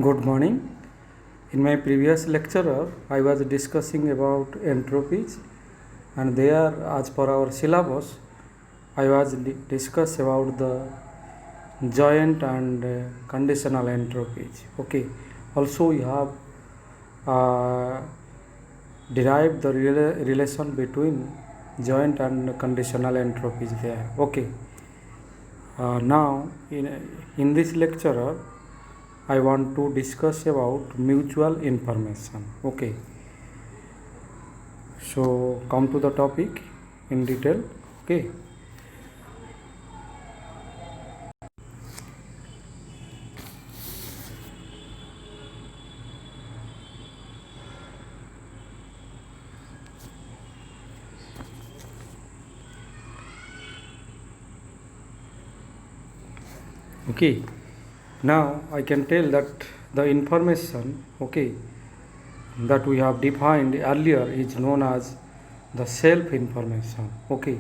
Good morning. In my previous lecture, I was discussing about entropies, and there, as per our syllabus, I was discuss about the joint and conditional entropies. Okay. Also, we have uh, derived the relation between joint and conditional entropies there. Okay. Now, in this lecture, I want to discuss about mutual information. Okay, so come to the topic in detail. Okay, okay. Now I can tell that the information, okay, that we have defined earlier is known as the self information. Okay.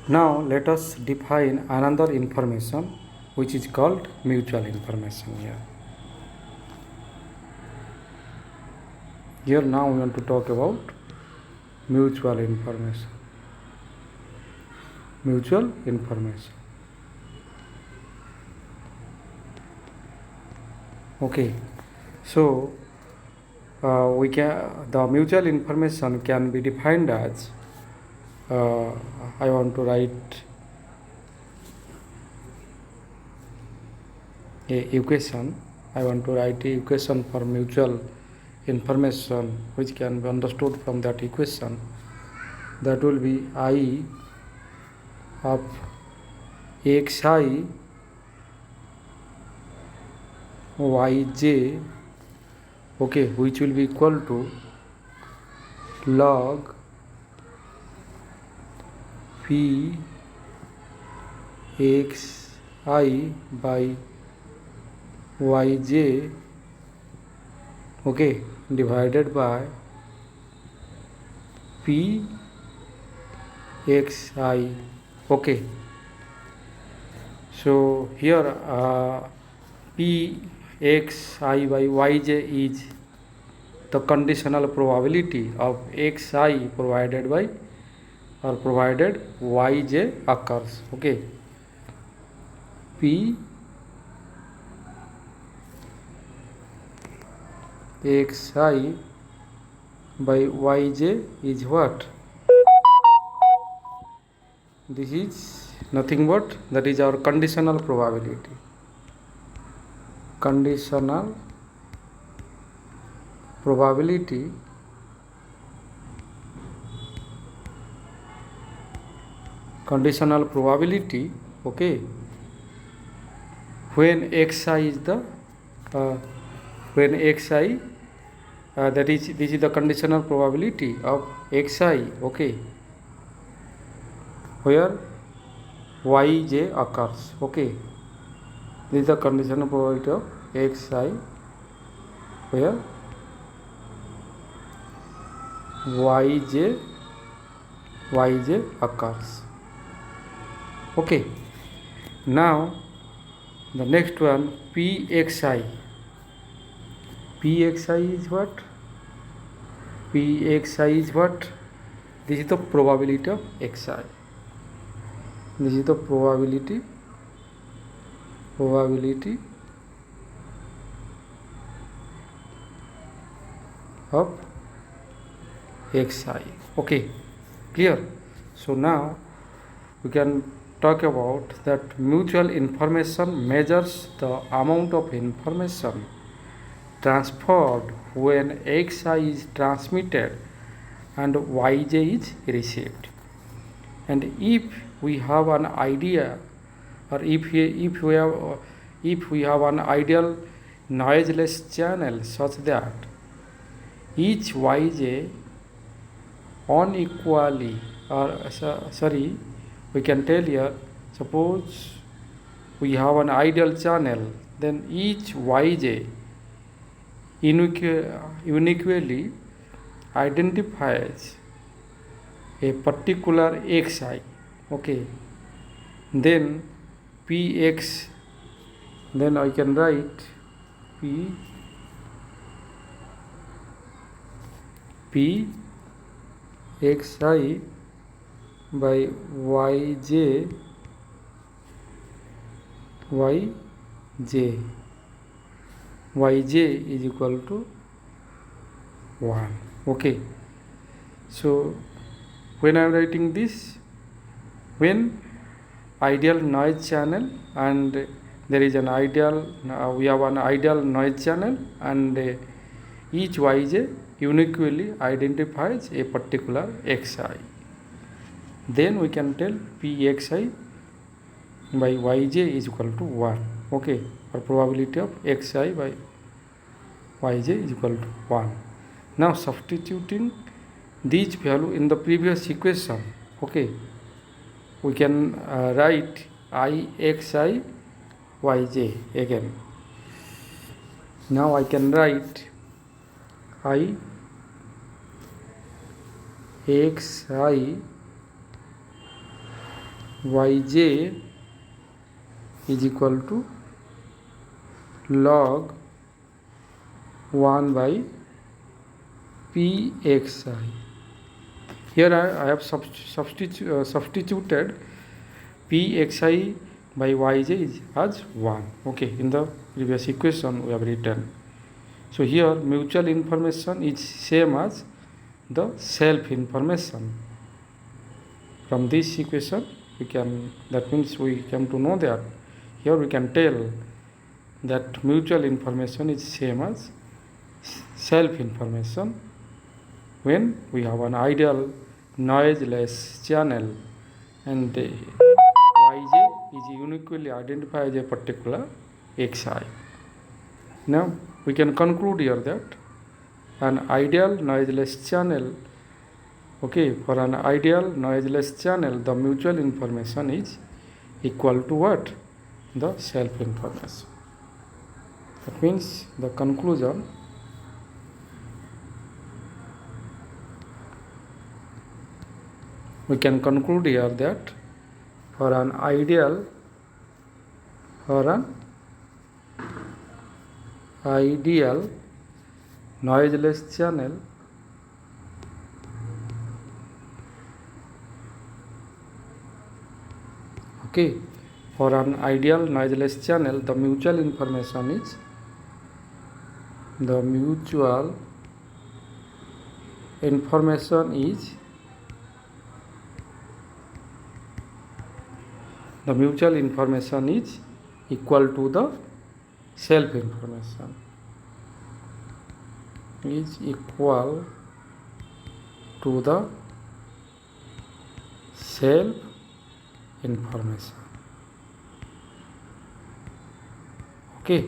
Now let us define another information which is called mutual information here. Here now we want to talk about mutual information. Mutual information. Okay, so we can the mutual information can be defined as I want to write a equation. I want to write a equation for mutual information which can be understood from that equation. That will be I of xi yj, okay, which will be equal to log p x I by yj, okay, divided by p x I. Okay, so here p x I by yj is the conditional probability of xi provided by or provided yj occurs. Okay, p xi by yj is what? This is nothing but that is our conditional probability. Conditional probability okay, when xi is the when xi that is this is the conditional probability of xi, okay, where yj occurs. Okay, this is the conditional probability of xi where yj occurs. Okay, now the next one pxi. Pxi is what? Pxi is what? This is the probability of xi. This is the probability of xi. Okay, clear? So now we can talk about that mutual information measures the amount of information transferred when xi is transmitted and yj is received. And if we have an idea, or if we have an ideal noiseless channel such that each yj unequally, or sorry, we can tell here, suppose we have an ideal channel, then each yj uniquely identifies a particular xi. Okay, then px, then I can write P xi by yj is equal to 1. Okay, so when I am writing this, when ideal noise channel and there is an ideal we have an ideal noise channel and each yj uniquely identifies a particular xi, then we can tell pxi by yj is equal to 1. Okay, or probability of xi by yj is equal to 1. Now substituting these value in the previous equation, okay, we can write ixi yj again. Now I can write ixi yj is equal to log 1 by pxi. Here I have substituted pxi by yj as 1. Okay, in the previous equation we have written. So here mutual information is same as the self information. From this equation that means we come to know that here we can tell that mutual information is same as self information when we have an ideal noiseless channel and yj is uniquely identified as a particular xi. Now we can conclude here that an ideal noiseless channel, okay, for an ideal noiseless channel the mutual information is equal to what? The self information. That means the conclusion, we can conclude here that for an ideal noiseless channel, okay, for an ideal noiseless channel the mutual information is equal to the self information, is equal to the self information. Okay,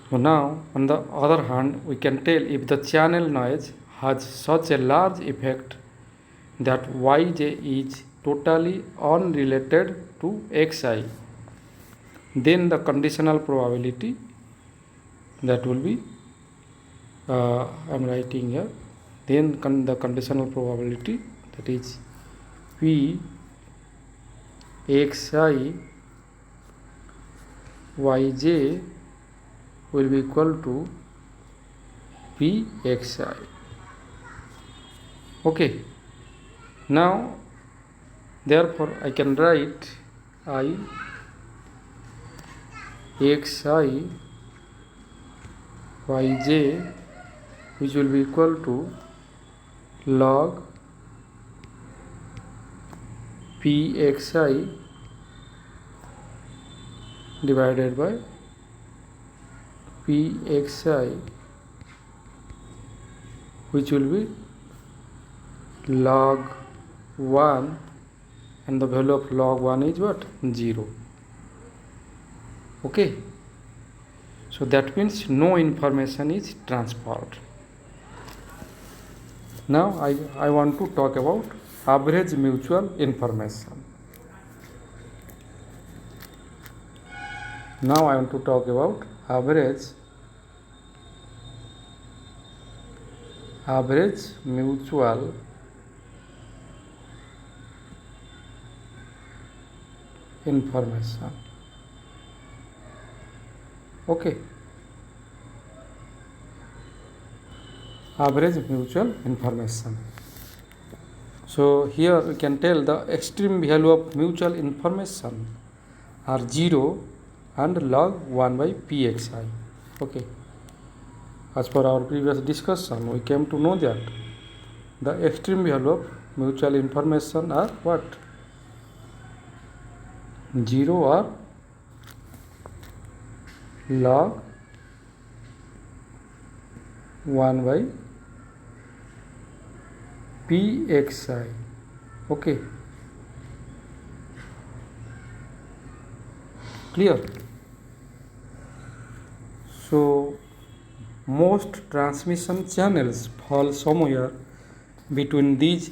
so now on the other hand we can tell if the channel noise has such a large effect that yj is totally unrelated to xi, then the conditional probability that will be I am writing here, then the conditional probability that is p xi yj will be equal to pxi. Okay, now therefore I can write xi yj which will be equal to log pxi divided by pxi, which will be log 1, and the value of log 1 is what? 0. Okay, so that means no information is transferred. Now I want to talk about average mutual information. Now I want to talk about average mutual information. Okay, average mutual information. So here we can tell the extreme value of mutual information are 0 and log 1 by pxi. Okay, as per our previous discussion, we came to know that the extreme value of mutual information are what? 0 or log 1 by pxi. Okay, clear? So most transmission channels fall somewhere between these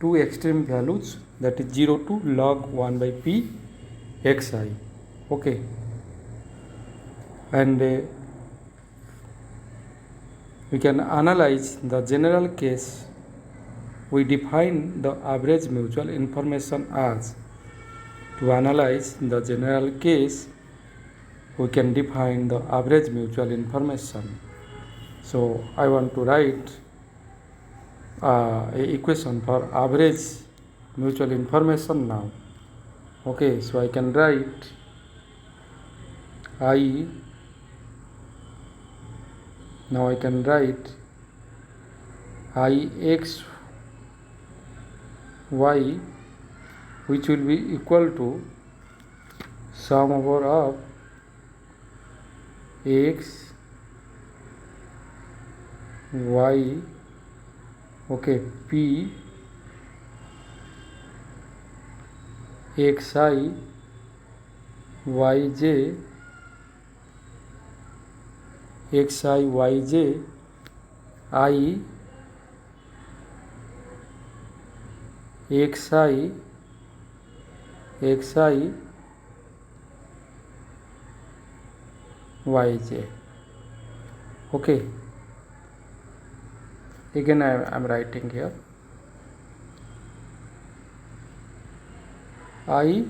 two extreme values, that is 0 to log 1 by p xi. Okay, and we can analyze the general case. We define the average mutual information as, to analyze the general case, we can define the average mutual information. So I want to write a equation for average mutual information now. Okay, so I can write I, now I can write Ix y, which will be equal to sum over of x y, okay, p xi yj xi yj I xi yj. Okay, again I am writing here I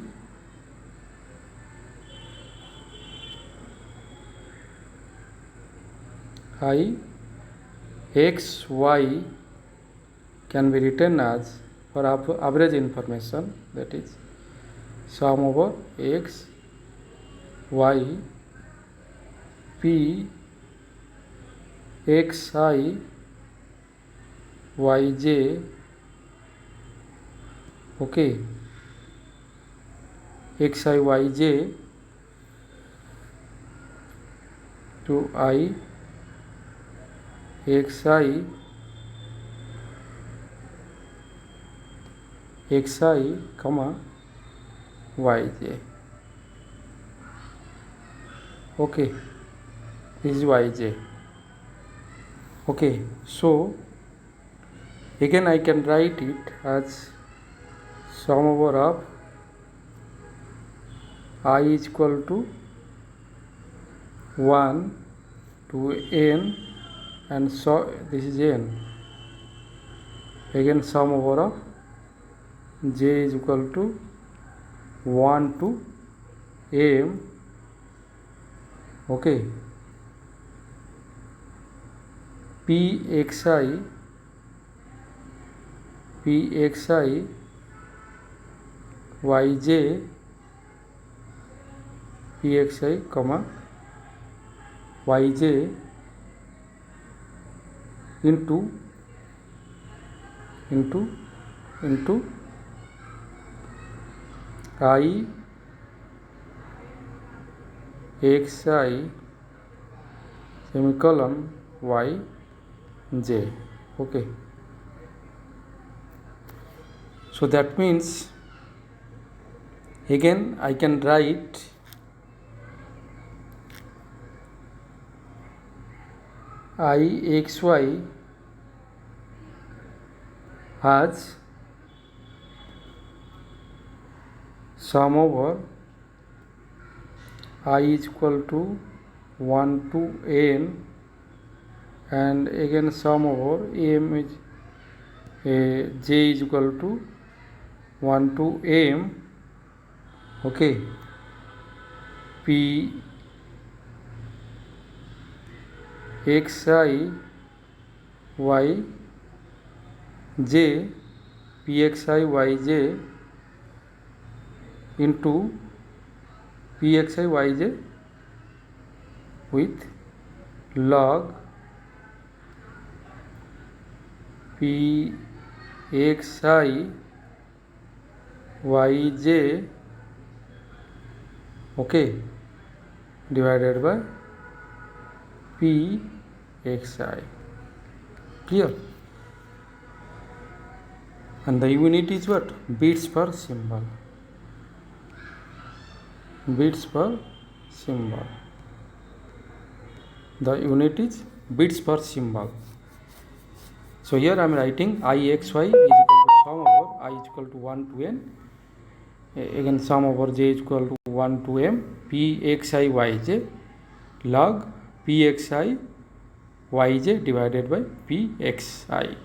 x y can be written as, for average information, that is sum over x y p xi yj, okay, xi yj to I xi comma yj. Okay, this is yj. Okay, so again I can write it as sum over of I is equal to 1 to n, and so this is n. Again sum over of j is equal to 1 to m. Okay, pxi yj pxi comma yj into I xi semicolon yj. Okay, so that means again I can write Ixy as sum over I is equal to 1 to n, and again sum over m is j is equal to 1 to m. Okay, p xi yj pxi yj into pxi yj with log pxi yj, okay, divided by pxi. Clear? And the unit is what? Bits per symbol. Bits per symbol. The unit is bits per symbol. So here I am writing ixy is equal to sum over I is equal to 1 to n. Again sum over j is equal to 1 to m pxi yj log pxi yj divided by pxi.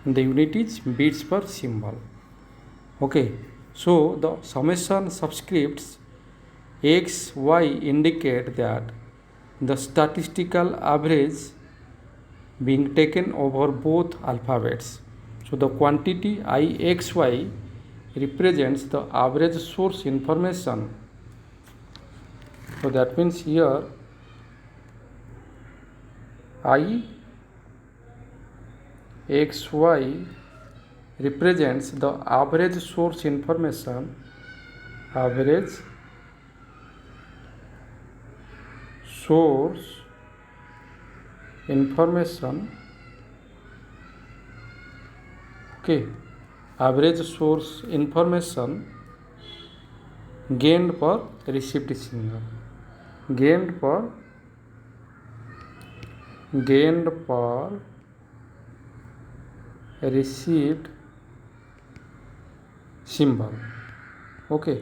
And the unit is bits per symbol. Okay, so the summation subscripts x, y indicate that the statistical average being taken over both alphabets. So the quantity ixy represents the average source information. So that means here ixy represents the average source information, average source information, okay, average source information gained per received signal, gained per received symbol. Okay,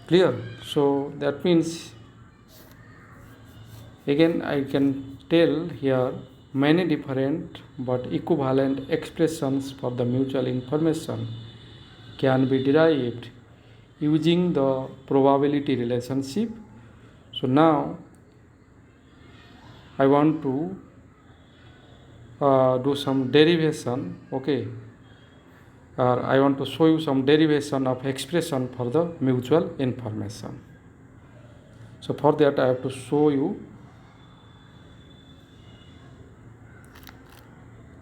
clear? So that means again I can tell here many different but equivalent expressions for the mutual information can be derived using the probability relationship. So now I want to do some derivation, okay, or I want to show you some derivation of expression for the mutual information. So for that I have to show you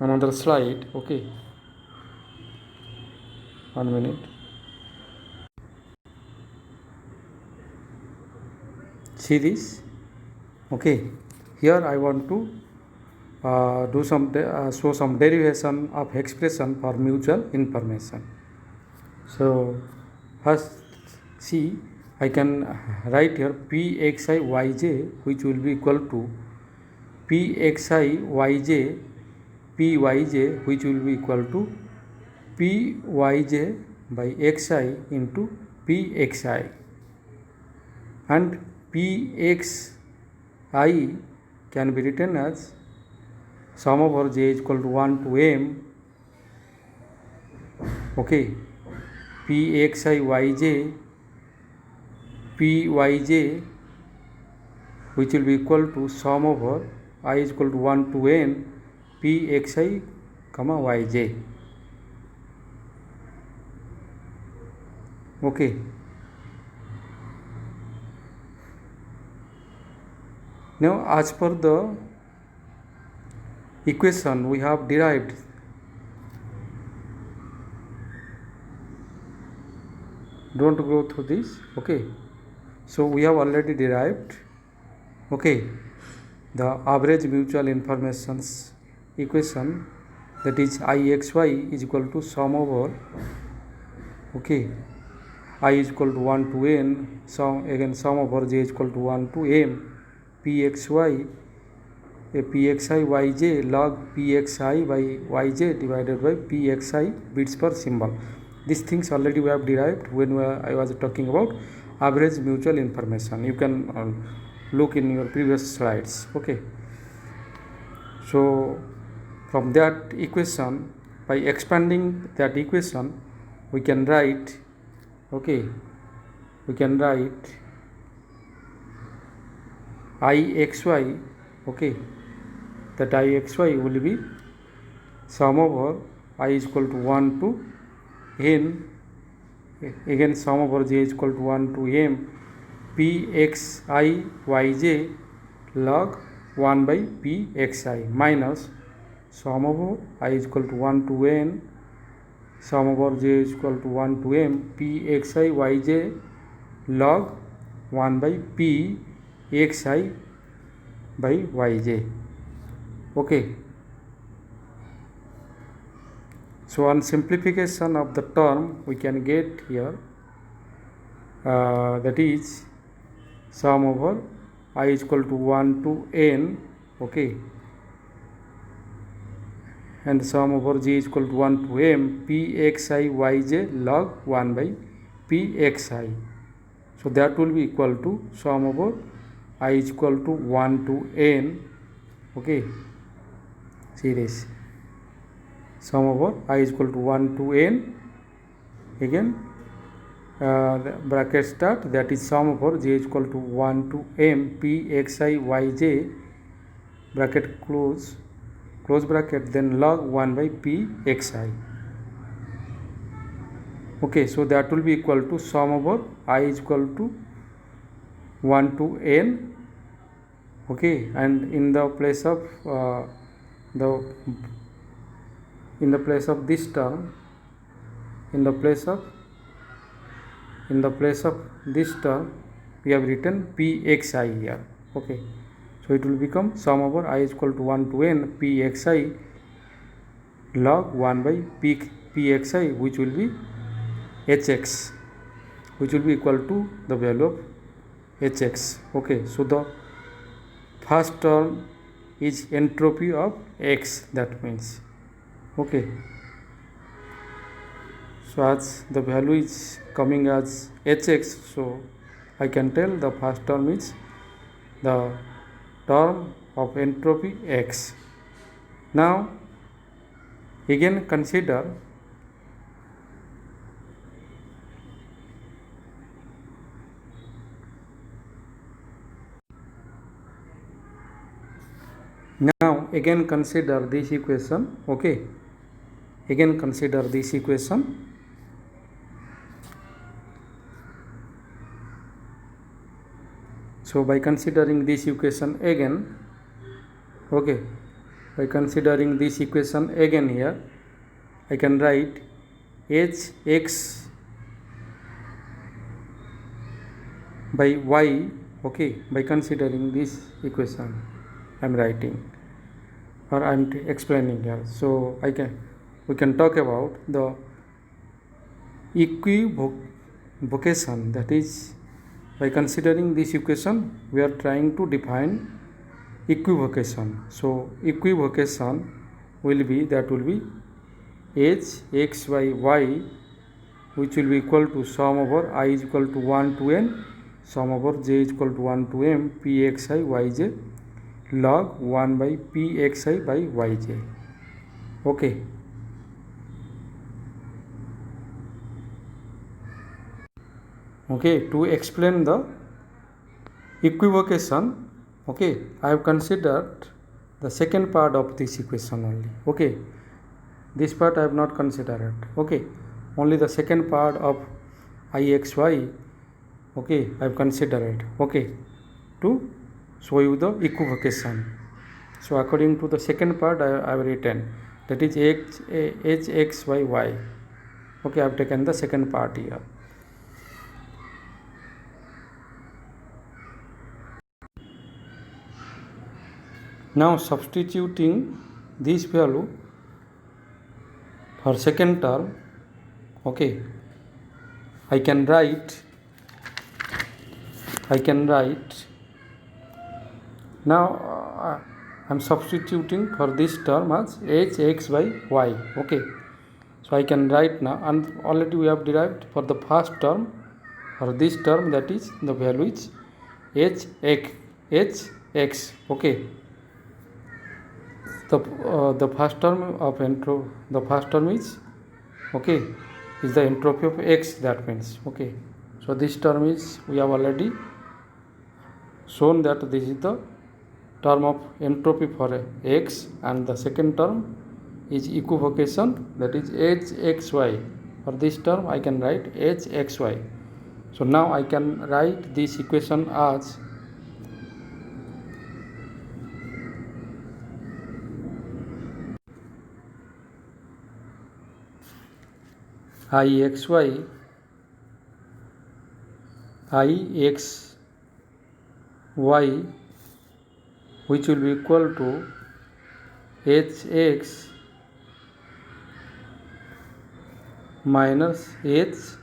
another slide, okay, 1 minute. See this, okay, here I want to show some derivation of expression for mutual information. So first see, I can write here pxi yj, which will be equal to pxi yj pyj, which will be equal to pyj by xi into pxi, and pxi can be written as sum over j is equal to 1 to m, okay, pxi yj pyj, which will be equal to sum over I is equal to 1 to n pxi comma yj. Okay, now as per the equation we have derived, don't go through this, okay, so we have already derived, okay, the average mutual informations equation, that is ixy is equal to sum over, okay, I is equal to 1 to n, sum over j is equal to 1 to m pxi yj log pxi by yj divided by pxi bits per symbol. These things already we have derived when I was talking about average mutual information. You can look in your previous slides, okay. So from that equation, by expanding that equation, we can write, okay, we can write Ixy, okay, that Ixy will be sum over I is equal to 1 to n, again sum over j is equal to 1 to m pxi yj log 1 by pxi minus sum over I is equal to 1 to n sum over j is equal to 1 to m pxi yj log 1 by pxi by yj. Okay. So on simplification of the term we can get here that is sum over I is equal to 1 to n, okay, and sum over j is equal to 1 to m pxi yj log 1 by pxi. So that will be equal to sum over I is equal to 1 to n, okay, see this sum over I is equal to 1 to n, again the bracket start, that is sum over j is equal to 1 to m pxi yj bracket close bracket, then log 1 by pxi. Okay, so that will be equal to sum over I is equal to 1 to n, okay, and in the place of this term, in the place of this term we have written pxi here, okay, so it will become sum over I is equal to 1 to n pxi log 1 by pxi, which will be hx, which will be equal to the value of hx. Okay, so the first term is entropy of x, that means, okay, so as the value is coming as hx, so I can tell the first term is the term of entropy x. Now again consider this equation, okay, again consider this equation. So by considering this equation again, okay, by considering this equation again here, I can write hx by y, okay, by considering this equation I am writing or I am explaining here. So we can talk about the equivocation, that is by considering this equation we are trying to define equivocation. So equivocation will be, that will be hx by y, which will be equal to sum over I is equal to 1 to n sum over j is equal to 1 to m pxi yj log 1 by pxi by yj. Okay, okay, to explain the equivocation, okay, I have considered the second part of this equation only, okay, this part I have not considered, okay, only the second part of ixy, okay, I have considered, okay, to show you the equivocation. So according to the second part I have written, that is hx by y, okay, I have taken the second part here. Now substituting this value for second term, okay, I can write now I am substituting for this term as hx by y, okay, so I can write now, and already we have derived for the first term, for this term, that is the value is hx, okay, the first term of the first term is, okay, is the entropy of x, that means, okay, so this term is, we have already shown that this is the term of entropy for x, and the second term is equivocation, that is hxy. For this term I can write hxy. So now I can write this equation as ixy ixy, which will be equal to hx minus x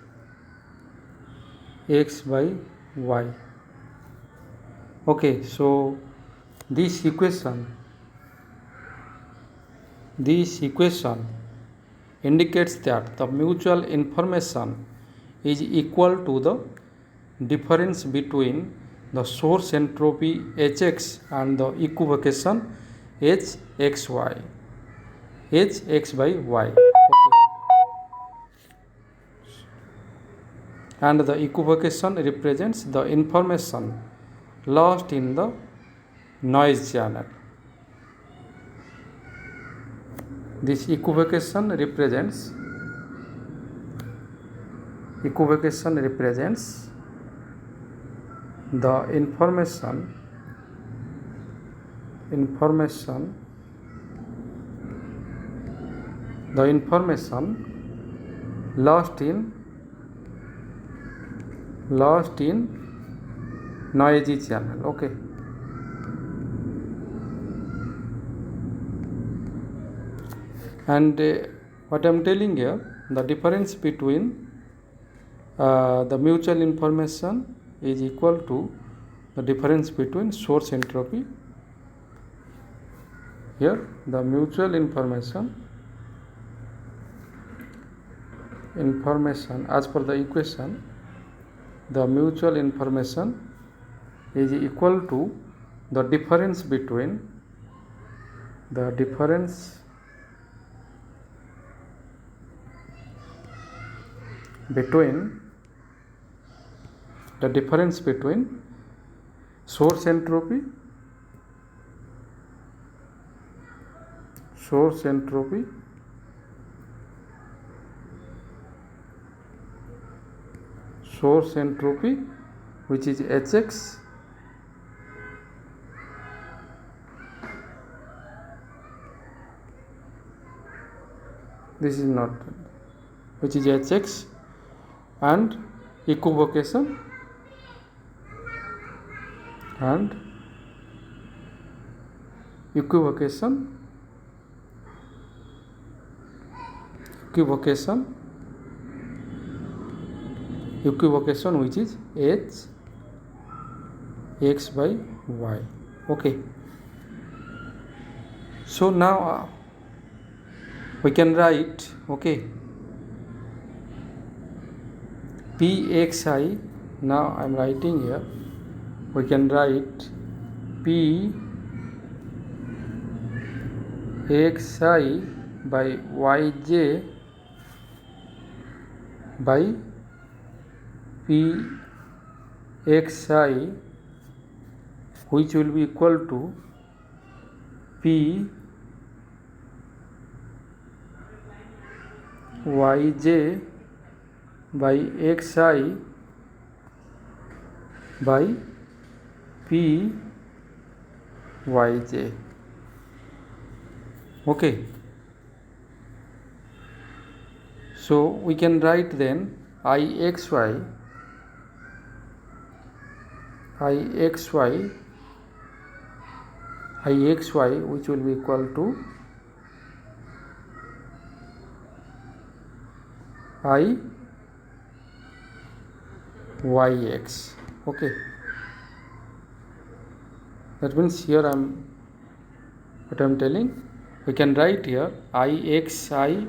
by y. Okay, so this equation indicates that the mutual information is equal to the difference between the source entropy Hx and the equivocation Hxy, Hx by y. Okay. And the equivocation represents the information lost in the noise channel. This equivocation represents the information lost in noisy channel. Okay. And what I am telling here, the difference between the mutual information is equal to the difference between source entropy. Here the mutual information as per the equation, the mutual information is equal to the difference between source entropy which is Hx, this is not, which is Hx, and equivocation which is Hx by y. Okay, so now we can write, okay, Pxi. Now I am writing here, we can write P xi by yj by P xi, which will be equal to P yj by xi by P yj. Okay, so we can write then ixy which will be equal to yx. Okay, that means here I am telling, we can write here ixy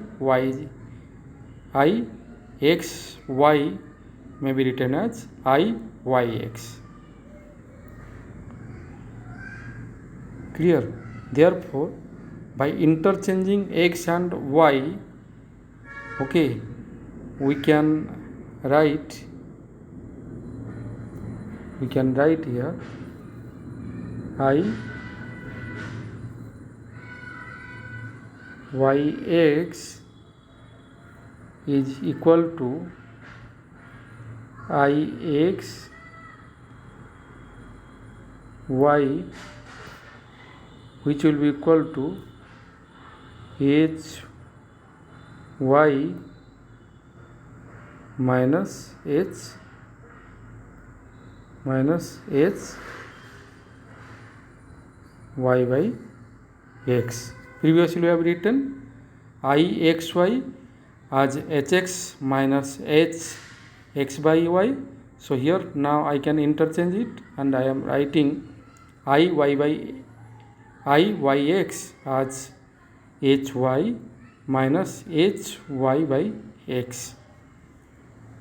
may be written as iyx. Clear? Therefore, by interchanging x and y, okay, we can write here I yx is equal to ix y, which will be equal to h y minus h y by x. Previously we have written ixy as hx minus hx by y. So here now I can interchange it, and I am writing iyx as hy minus hy by x.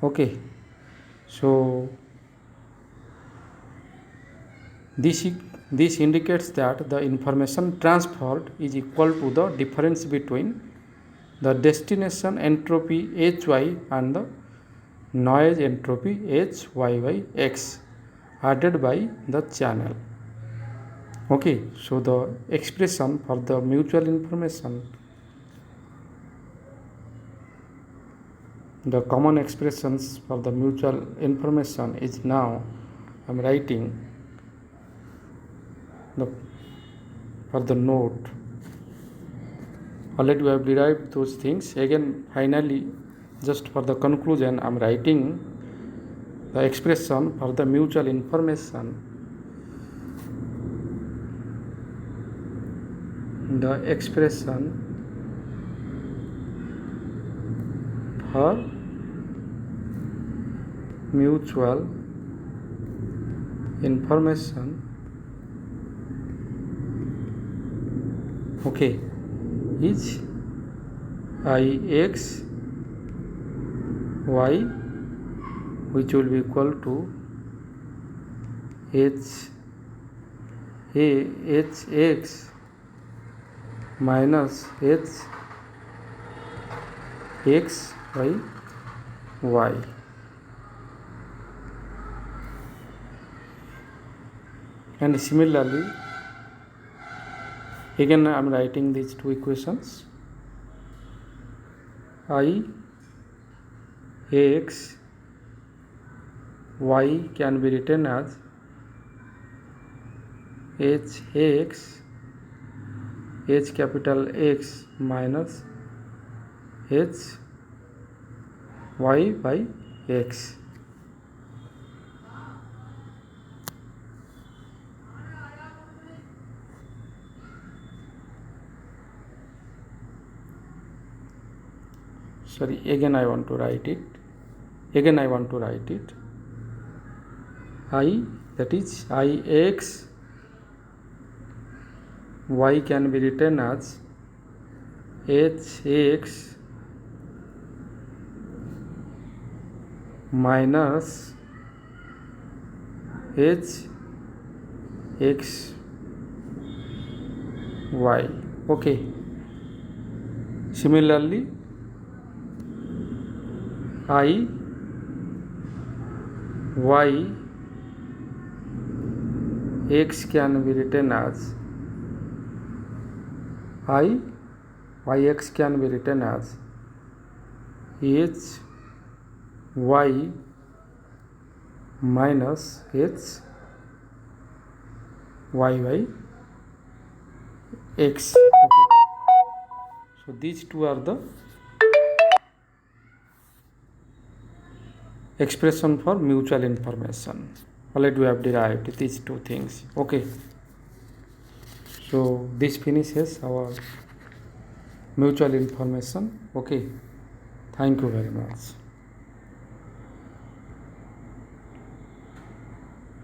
Okay, so this indicates that the information transferred is equal to the difference between the destination entropy hy and the noise entropy hy by x added by the channel. Okay, so the expression for the mutual information, the common expressions for the mutual information is now I am writing for the note. Already we have derived those things. Again, finally, just for the conclusion, I am writing the expression for the mutual information. The expression for mutual information, okay, is ix y, which will be equal to hx minus hx by y. And similarly, again I am writing these two equations. Ix y can be written as hx h capital X minus h y by x. Sorry, again I want to write it. That is ix y can be written as hx minus hx y. Okay, similarly y x can be written as yx can be written as h y minus h y by x. Okay. So these two are the expression for mutual information. Already we have derived these two things. Okay, so this finishes our mutual information. Okay, thank you very much.